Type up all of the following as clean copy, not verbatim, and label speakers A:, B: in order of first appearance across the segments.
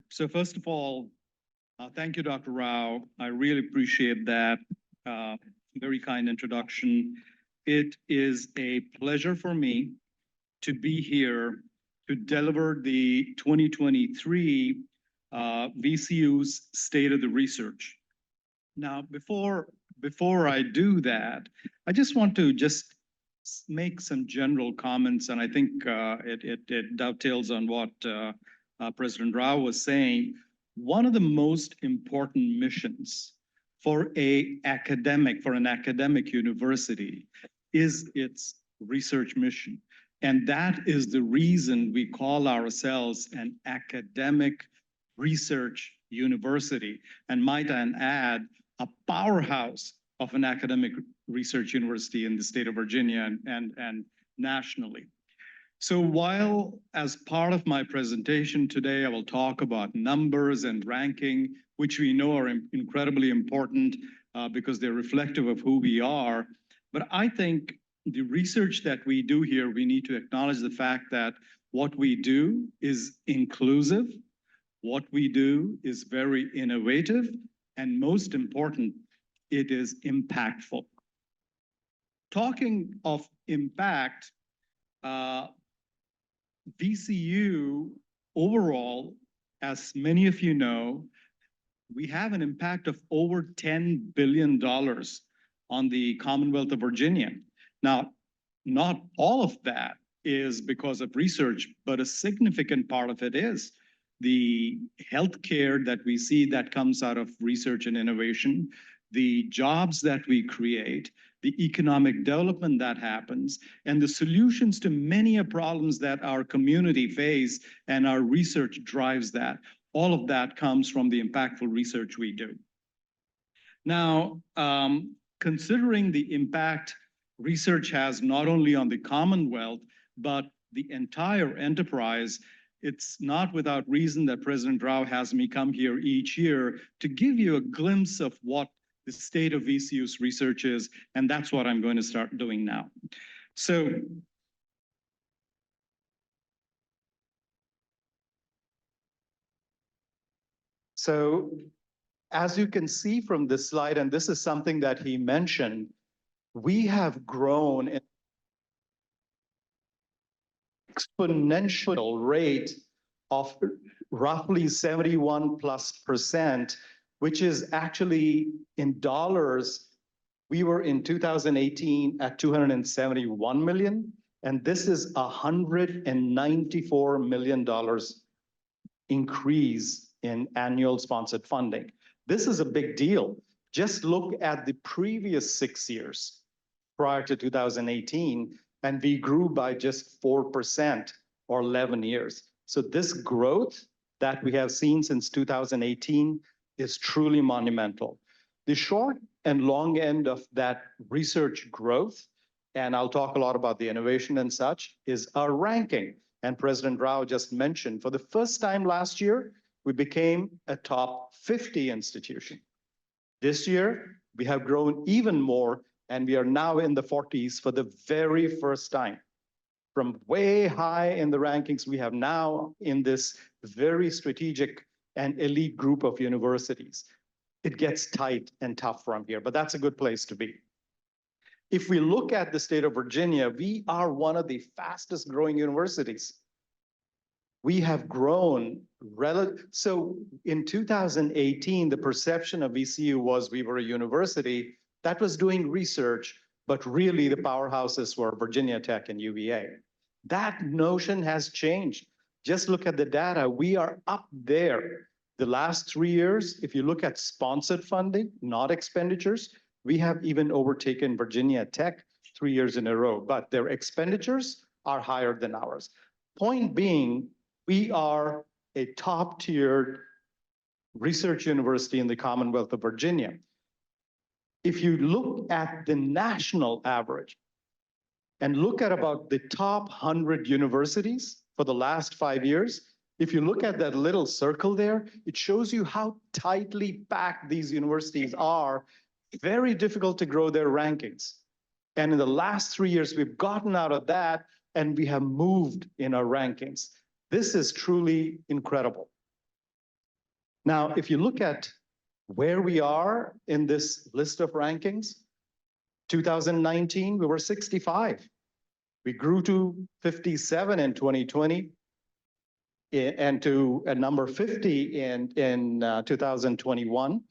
A: So first of all, thank you, Dr. Rao. I really appreciate that very kind introduction. It is a pleasure for me to be here to deliver the 2023 VCU's State of the Research. Now, before I do that, I just want to make some general comments, and I think it dovetails on what President Rao was saying. One of the most important missions for an academic university is its research mission. And that is the reason we call ourselves an academic research university. And might I add, a powerhouse of an academic research university in the state of Virginia and nationally. So while as part of my presentation today, I will talk about numbers and ranking, which we know are incredibly important because they're reflective of who we are. But I think the research that we do here, we need to acknowledge the fact that what we do is inclusive, what we do is very innovative, and most important, it is impactful. Talking of impact, VCU overall, as many of you know, we have an impact of over $10 billion on the Commonwealth of Virginia. Now, not all of that is because of research, but a significant part of it is the healthcare that we see that comes out of research and innovation, the jobs that we create, the economic development that happens, and the solutions to many problems that our community face, and our research drives that. All of that comes from the impactful research we do. Now, considering the impact research has not only on the Commonwealth, but the entire enterprise, it's not without reason that President Rao has me come here each year to give you a glimpse of what the state of VCU's research is, and that's what I'm going to start doing now. So as you can see from this slide, and this is something that he mentioned, we have grown at an exponential rate of roughly 71+%, which is actually in dollars. We were in 2018 at 271 million, and this is $194 million increase in annual sponsored funding. This is a big deal. Just look at the previous 6 years prior to 2018, and we grew by just 4% or 11 years. So this growth that we have seen since 2018 is truly monumental. The short and long end of that research growth, and I'll talk a lot about the innovation and such, is our ranking. And President Rao just mentioned, for the first time last year, we became a top 50 institution. This year, we have grown even more, and we are now in the 40s for the very first time. From way high in the rankings, we have now in this very strategic and elite group of universities. It gets tight and tough from here, but that's a good place to be. If we look at the state of Virginia, we are one of the fastest growing universities. We have grown so in 2018, the perception of VCU was we were a university that was doing research, but really the powerhouses were Virginia Tech and UVA. That notion has changed. Just look at the data. We are up there. The last 3 years, if you look at sponsored funding, not expenditures, we have even overtaken Virginia Tech 3 years in a row, but their expenditures are higher than ours. Point being, we are a top-tiered research university in the Commonwealth of Virginia. If you look at the national average and look at about the top 100 universities for the last 5 years, if you look at that little circle there, it shows you how tightly packed these universities are. Very difficult to grow their rankings. And in the last 3 years, we've gotten out of that and we have moved in our rankings. This is truly incredible. Now, if you look at where we are in this list of rankings, 2019, we were 65. We grew to 57 in 2020 and to a number 50 in 2021.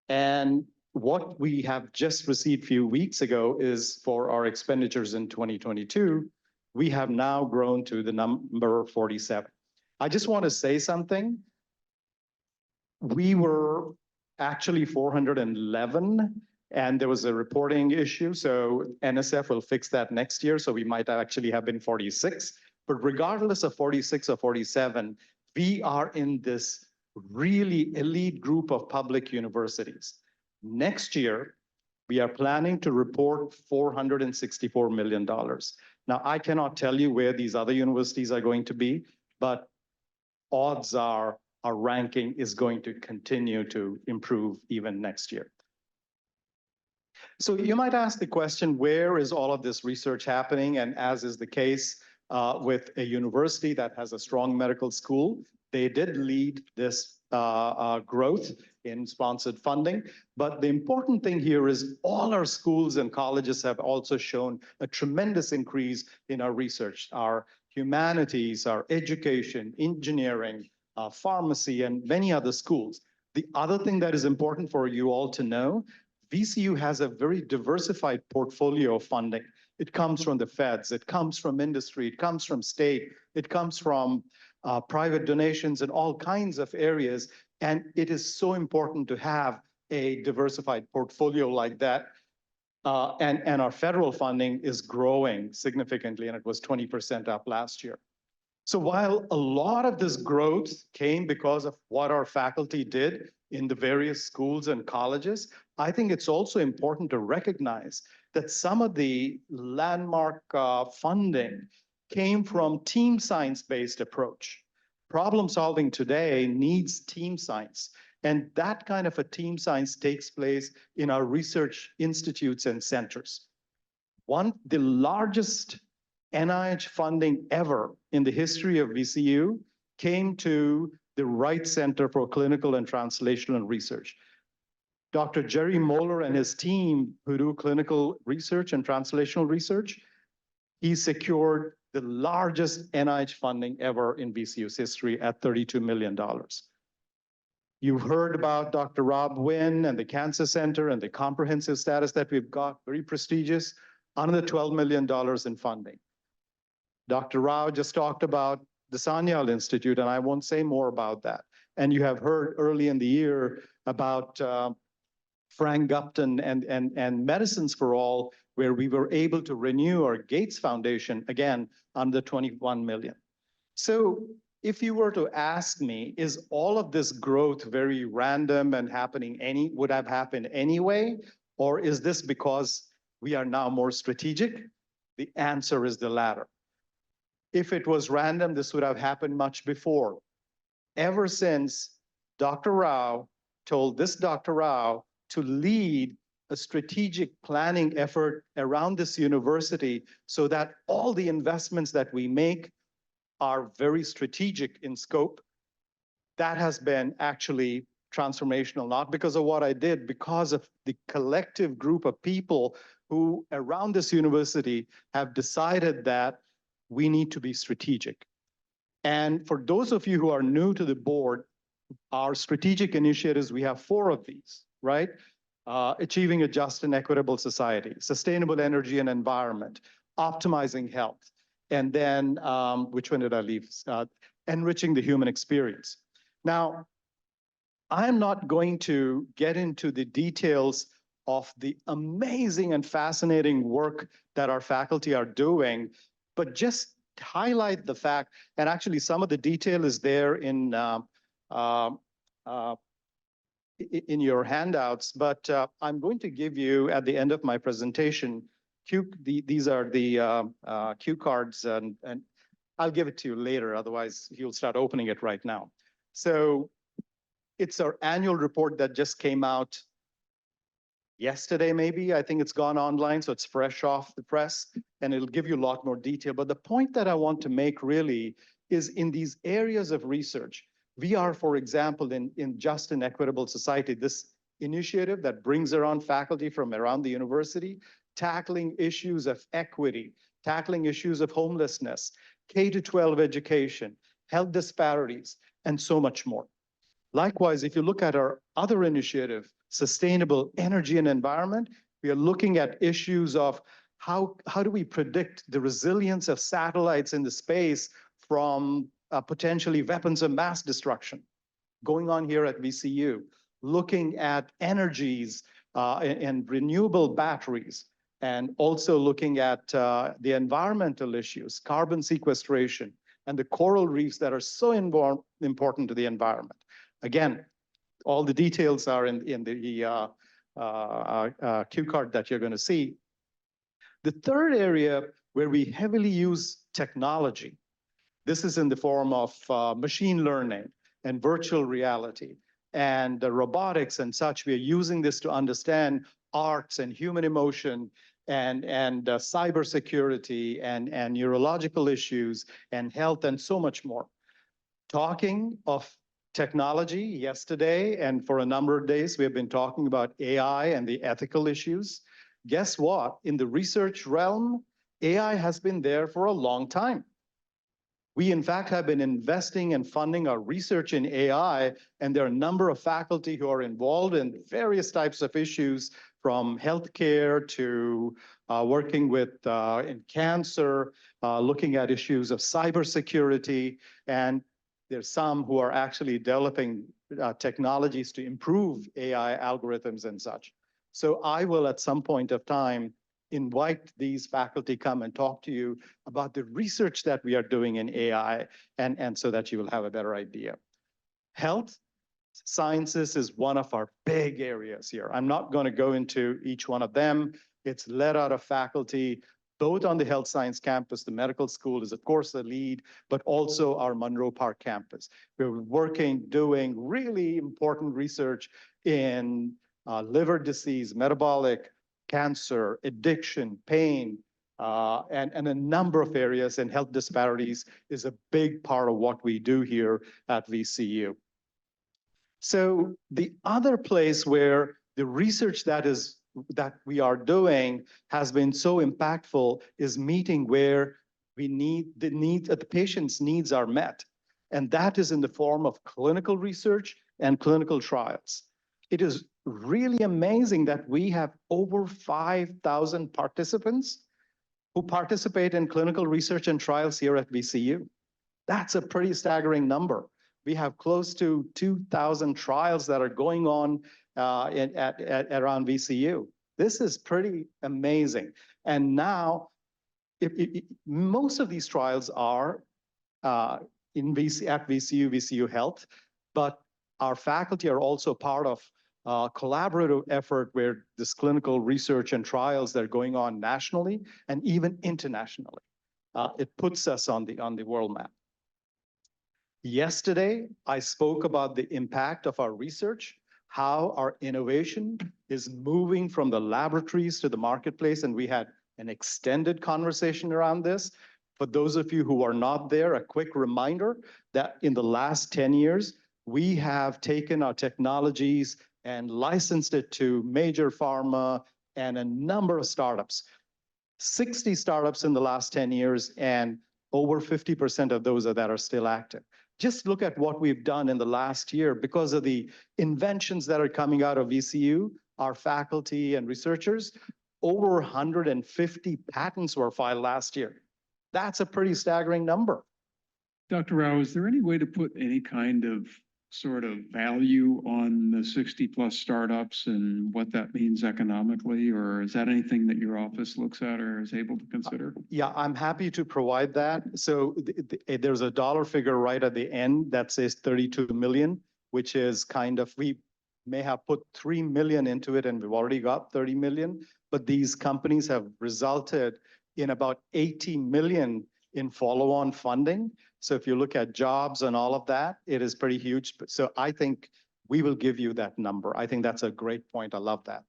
A: And what we have just received a few weeks ago is for our expenditures in 2022, we have now grown to the number 47. I just want to say something. We were actually 411, and there was a reporting issue, so NSF will fix that next year, so we might actually have been 46. But regardless of 46 or 47, we are in this really elite group of public universities. Next year, we are planning to report $464 million. Now, I cannot tell you where these other universities are going to be, but odds are our ranking is going to continue to improve even next year. So you might ask the question, where is all of this research happening? And as is the case with a university that has a strong medical school, they did lead this growth in sponsored funding. But the important thing here is all our schools and colleges have also shown a tremendous increase in our research, our humanities, our education, engineering, pharmacy, and many other schools. The other thing that is important for you all to know, VCU has a very diversified portfolio of funding. It comes from the feds, it comes from industry, it comes from state, it comes from private donations in all kinds of areas. And it is so important to have a diversified portfolio like that. And our federal funding is growing significantly, and it was 20% up last year. So while a lot of this growth came because of what our faculty did in the various schools and colleges, I think it's also important to recognize that some of the landmark funding came from team science-based approach. Problem solving today needs team science. And that kind of a team science takes place in our research institutes and centers. The largest NIH funding ever in the history of VCU came to the Wright Center for Clinical and Translational Research. Dr. Jerry Moeller and his team who do clinical research and translational research, he secured the largest NIH funding ever in VCU's history at $32 million. You've heard about Dr. Rob Wynn and the Cancer Center and the comprehensive status that we've got, very prestigious, another $12 million in funding. Dr. Rao just talked about the Sanyal Institute, and I won't say more about that. And you have heard early in the year about Frank Gupton and Medicines for All, where we were able to renew our Gates Foundation, again, under 21 million. So if you were to ask me, is all of this growth very random and would have happened anyway? Or is this because we are now more strategic? The answer is the latter. If it was random, this would have happened much before. Ever since Dr. Rao told this Dr. Rao to lead a strategic planning effort around this university so that all the investments that we make are very strategic in scope, that has been actually transformational, not because of what I did, because of the collective group of people who around this university have decided that we need to be strategic. And for those of you who are new to the board, our strategic initiatives, we have 4 of these, right? Achieving a just and equitable society, sustainable energy and environment, optimizing health, and then, which one did I leave? Enriching the human experience. Now, I'm not going to get into the details of the amazing and fascinating work that our faculty are doing, but just highlight the fact, and actually some of the detail is there in your handouts, but I'm going to give you at the end of my presentation, these are the cue cards, and I'll give it to you later, otherwise you'll start opening it right now. So it's our annual report that just came out yesterday, maybe. I think it's gone online, so it's fresh off the press, and it'll give you a lot more detail. But the point that I want to make really is in these areas of research, We are, for example, in Just and Equitable Society, this initiative that brings around faculty from around the university, tackling issues of equity, tackling issues of homelessness, K-12 education, health disparities, and so much more. Likewise, if you look at our other initiative, sustainable energy and environment, we are looking at issues of how do we predict the resilience of satellites in the space from potentially weapons of mass destruction going on here at VCU, looking at energies and renewable batteries, and also looking at the environmental issues, carbon sequestration, and the coral reefs that are so important to the environment. Again, all the details are in the cue card that you're going to see. The third area where we heavily use technology, this is in the form of machine learning and virtual reality and robotics and such. We are using this to understand arts and human emotion and cybersecurity and neurological issues and health and so much more. Talking of technology, yesterday and for a number of days, we have been talking about AI and the ethical issues. Guess what? In the research realm, AI has been there for a long time. We, in fact, have been investing and funding our research in AI, and there are a number of faculty who are involved in various types of issues, from healthcare to working with in cancer, looking at issues of cybersecurity, and there's some who are actually developing technologies to improve AI algorithms and such. So I will, at some point of time, invite these faculty come and talk to you about the research that we are doing in AI, and so that you will have a better idea. Health sciences is one of our big areas here. I'm not going to go into each one of them. It's led out of faculty, both on the health science campus. The medical school is, of course, the lead, but also our Monroe Park campus. We're working, doing really important research in liver disease, metabolic, cancer, addiction, pain, and a number of areas, and health disparities is a big part of what we do here at VCU. So the other place where the research that we are doing has been so impactful is meeting where the patient's needs are met. And that is in the form of clinical research and clinical trials. It is really amazing that we have over 5,000 participants who participate in clinical research and trials here at VCU. That's a pretty staggering number. We have close to 2,000 trials that are going on around VCU. This is pretty amazing. And now, most of these trials are at VCU, VCU Health, but our faculty are also part of a collaborative effort where this clinical research and trials that are going on nationally and even internationally. It puts us on the world map. Yesterday, I spoke about the impact of our research, how our innovation is moving from the laboratories to the marketplace, and we had an extended conversation around this. For those of you who are not there, a quick reminder that in the last 10 years, we have taken our technologies and licensed it to major pharma and a number of startups. 60 startups in the last 10 years, and over 50% of those that are still active. Just look at what we've done in the last year because of the inventions that are coming out of VCU, our faculty and researchers. Over 150 patents were filed last year. That's a pretty staggering number.
B: Dr. Rao, is there any way to put any kind of sort of value on the 60 plus startups and what that means economically, or is that anything that your office looks at or is able to consider?
A: Yeah, I'm happy to provide that. So there's a dollar figure right at the end that says 32 million, which is kind of, we may have put 3 million into it and we've already got 30 million, but these companies have resulted in about 80 million in follow-on funding. So if you look at jobs and all of that, it is pretty huge. So I think we will give you that number. I think that's a great point. I love that.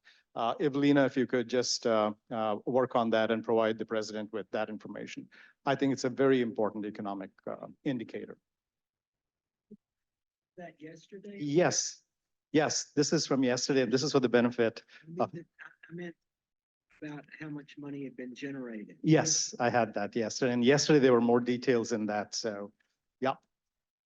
A: Evelina, if you could just work on that and provide the president with that information. I think it's a very important economic indicator.
C: That yesterday?
A: Yes, yes, this is from yesterday. This is for the benefit.
C: I meant about how much money had been generated.
A: Yes, I had that yesterday. And yesterday there were more details in that. So, yeah.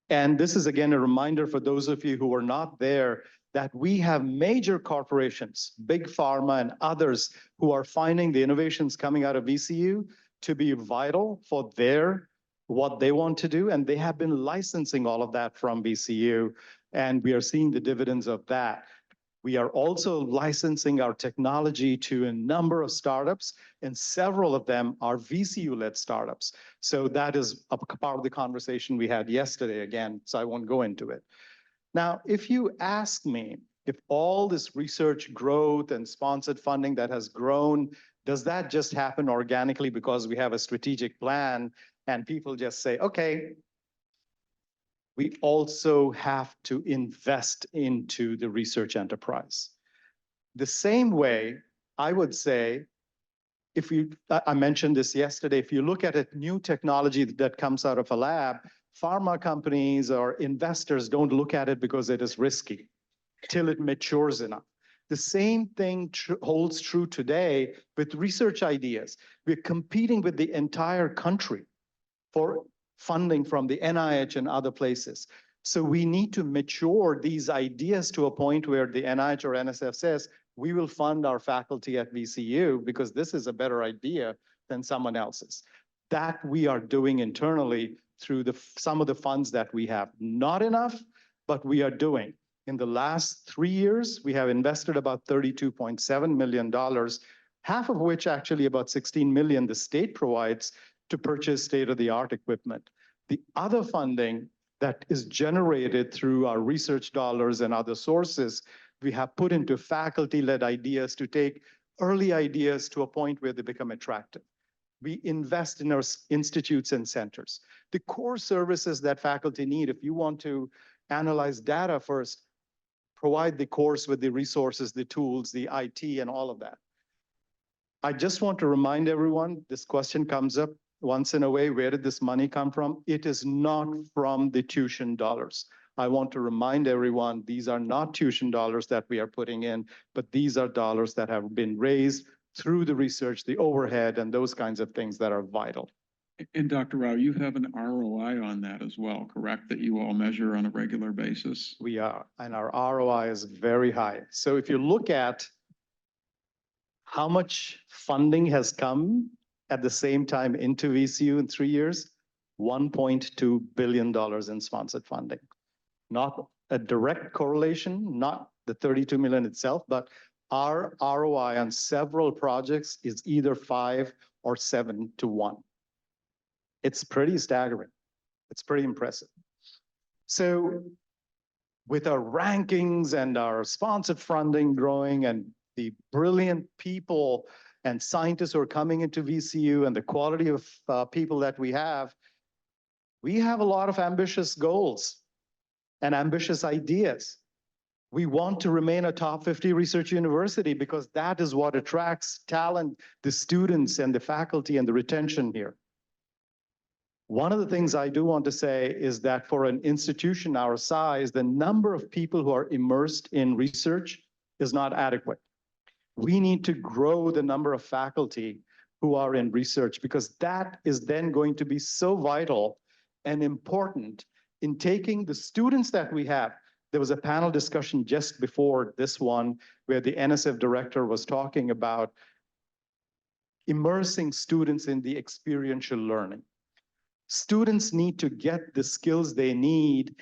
A: And this is again a reminder for those of you who were not there that we have major corporations, big pharma and others who are finding the innovations coming out of VCU to be vital for what they want to do. And they have been licensing all of that from VCU. And we are seeing the dividends of that. We are also licensing our technology to a number of startups, and several of them are VCU-led startups. So that is a part of the conversation we had yesterday again, so I won't go into it. Now, if you ask me if all this research growth and sponsored funding that has grown, does that just happen organically because we have a strategic plan and people just say, okay, we also have to invest into the research enterprise. The same way, I would say, I mentioned this yesterday, if you look at a new technology that comes out of a lab, pharma companies or investors don't look at it because it is risky till it matures enough. The same thing holds true today with research ideas. We're competing with the entire country for funding from the NIH and other places. So we need to mature these ideas to a point where the NIH or NSF says, we will fund our faculty at VCU because this is a better idea than someone else's. That we are doing internally through some of the funds that we have. Not enough, but we are doing. In the last 3 years, we have invested about $32.7 million, half of which actually about 16 million the state provides to purchase state-of-the-art equipment. The other funding that is generated through our research dollars and other sources, we have put into faculty-led ideas to take early ideas to a point where they become attractive. We invest in our institutes and centers. The core services that faculty need, if you want to analyze data first, provide the course with the resources, the tools, the IT, and all of that. I just want to remind everyone, this question comes up once in a way, where did this money come from? It is not from the tuition dollars. I want to remind everyone, these are not tuition dollars that we are putting in, but these are dollars that have been raised through the research, the overhead, and those kinds of things that are vital.
B: And Dr. Rao, you have an ROI on that as well, correct? That you all measure on a regular basis?
A: We are, and our ROI is very high. So if you look at how much funding has come at the same time into VCU in 3 years, $1.2 billion in sponsored funding. Not a direct correlation, not the 32 million itself, but our ROI on several projects is either 5 or 7 to 1. It's pretty staggering. It's pretty impressive. So with our rankings and our sponsored funding growing and the brilliant people and scientists who are coming into VCU and the quality of people that we have a lot of ambitious goals and ambitious ideas. We want to remain a top 50 research university because that is what attracts talent, the students and the faculty and the retention here. One of the things I do want to say is that for an institution our size, the number of people who are immersed in research is not adequate. We need to grow the number of faculty who are in research because that is then going to be so vital and important in taking the students that we have. There was a panel discussion just before this one where the NSF director was talking about immersing students in the experiential learning. Students need to get the skills they need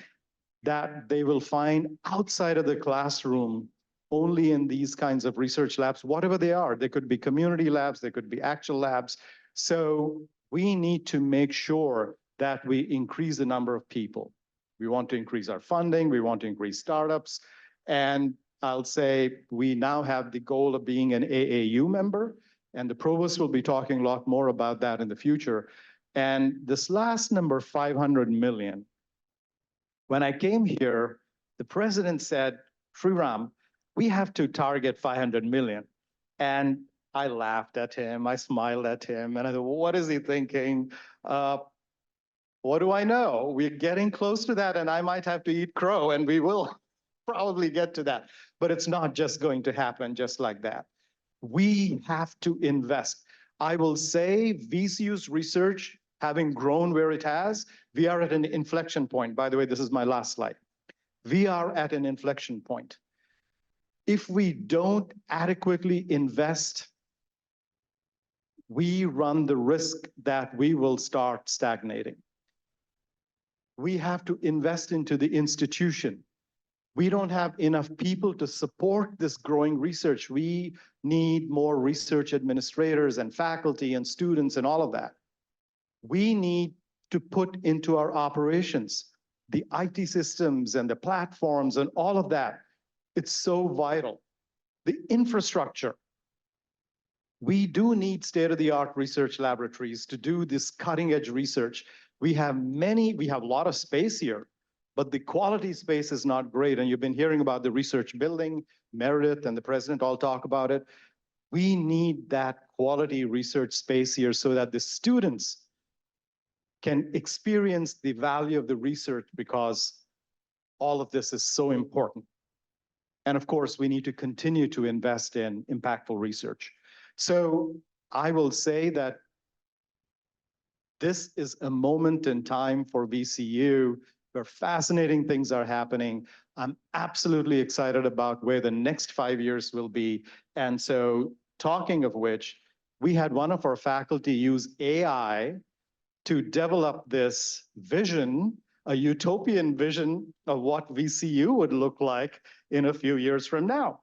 A: that they will find outside of the classroom only in these kinds of research labs, whatever they are. They could be community labs, they could be actual labs. So we need to make sure that we increase the number of people. We want to increase our funding, we want to increase startups, and I'll say we now have the goal of being an AAU member, and the provost will be talking a lot more about that in the future. And this last number, 500 million, when I came here, the president said, Sriram, we have to target 500 million. And I laughed at him, I smiled at him, and I thought, well, what is he thinking? What do I know? We're getting close to that, and I might have to eat crow, and we will probably get to that. But it's not just going to happen just like that. We have to invest. I will say VCU's research, having grown where it has, we are at an inflection point. By the way, this is my last slide. We are at an inflection point. If we don't adequately invest, we run the risk that we will start stagnating. We have to invest into the institution. We don't have enough people to support this growing research. We need more research administrators and faculty and students and all of that. We need to put into our operations the IT systems and the platforms and all of that. It's so vital. The infrastructure. We do need state-of-the-art research laboratories to do this cutting-edge research. We have a lot of space here, but the quality space is not great. And you've been hearing about the research building. Meredith and the president all talk about it. We need that quality research space here so that the students can experience the value of the research, because all of this is so important. And of course, we need to continue to invest in impactful research. So I will say that this is a moment in time for VCU where fascinating things are happening. I'm absolutely excited about where the next 5 years will be. And so, talking of which, we had one of our faculty use AI to develop this vision, a utopian vision of what VCU would look like in a few years from now.